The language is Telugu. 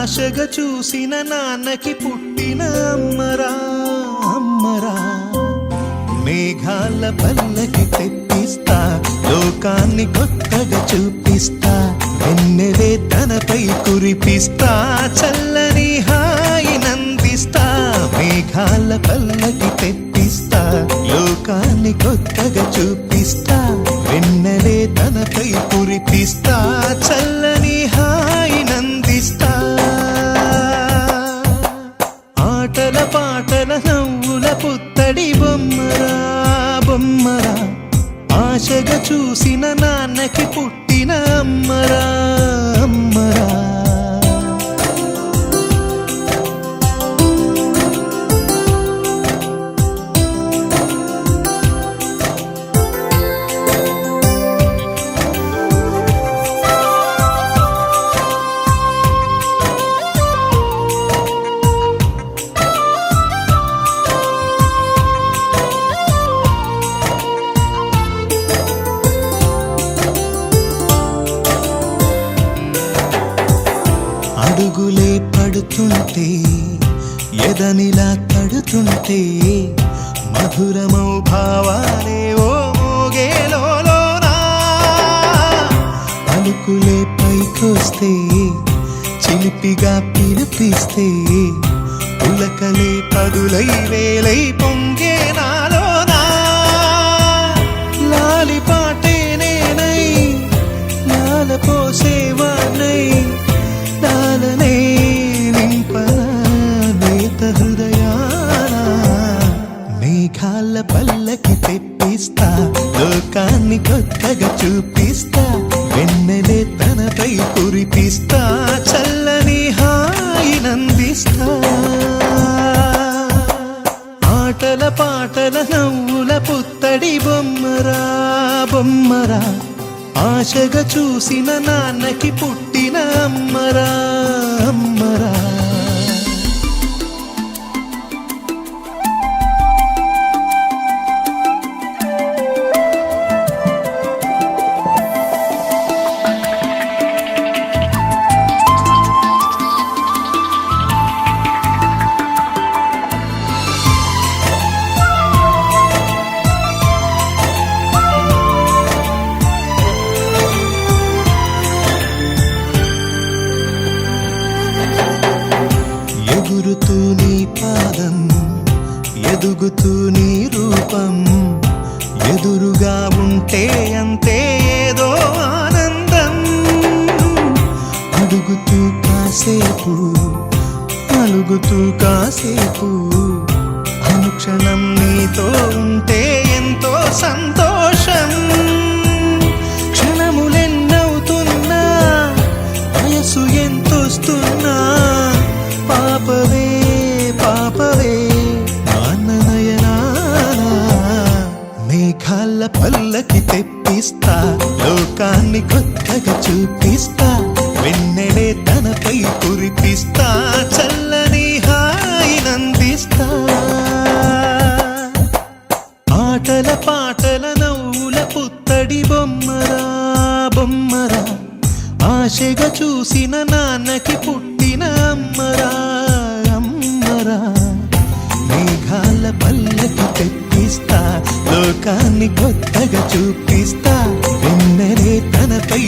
ఆశగా చూసిన నాన్నకి పుట్టిన అమ్మరా అమ్మరా. మేఘాల పల్లకి తెప్పిస్తా, లోకాన్ని కొత్తగా చూపిస్తా, వెన్నెలే తనపై కురిపిస్తా, చల్లని హాయి నందిస్తా. మేఘాల పల్లకి తెప్పిస్తా, లోకాన్ని కొత్తగా చూపిస్తా, వెన్నెలే తనపై కురిపిస్తా, చల్లని హాయి నందిస్తా. ఆటల పాటల నవ్వుల పుత్తడి బొమ్మరా బొమ్మరా. ఆశగా చూసిన నాన్నకి పుట్టిన అమ్మరా అమ్మరా. అడుగులే పడుతుంటే ఎదనిలా తడుతుంటే, మధురమౌ భావాలే ఓ మోగేలోనా. పలుకులే పైకొస్తే చిలిపిగా పిలిపిస్తే, పులకలే పదులై వేలై పొంగే నాలోనా. లాలి పాటే నేనై లాల పోసేవాణ్ణై, లాలనే నింపలేత హృదయాన. మేఘాల పల్లకి తెప్పిస్తా, లోకాన్ని కొత్తగా చూపిస్తా, వెన్నెలే తనపై కురిపిస్తా, చల్లని హాయి నందిస్తా. ఆటల పాటల నవ్వుల పుత్తడి బొమ్మరా బొమ్మరా. ఆశగా చూసిన నాన్నకి పుట్టిన అమ్మరా అమ్మరా. ఎగురుతూ నీ పాదం, ఎదుగుతూ నీ రూపం, ఎదురుగా ఉంటే అంతే ఏదో ఆనందం. అడుగుతూ కాసేపు, అలుగుతూ కాసేపు, అనుక్షణం నీతో ఉంటే ఎంతో సంతోషం. క్షణములెన్నవుతున్నా, వయసు ఎంతొస్తున్నా, పాపవే పాపవే నాన్ననయనానా. మేఘాల పల్లకి తెప్పిస్తా, లోకాన్ని కొత్తగా చూపిస్తా, వెన్నెలే తనపై కురిపిస్తా, చల్లని హాయి నందిస్తా. ఆటల పాటల నవ్వుల పుత్తడి బొమ్మరా బొమ్మరా. ఆశగా చూసిన నాన్నకి పుట్టిన అమ్మరా అమ్మరా. మేఘాల పల్లకి తెప్పిస్తా, లోకాన్ని కొత్తగా చూపిస్తా, వెన్నెలే తనపై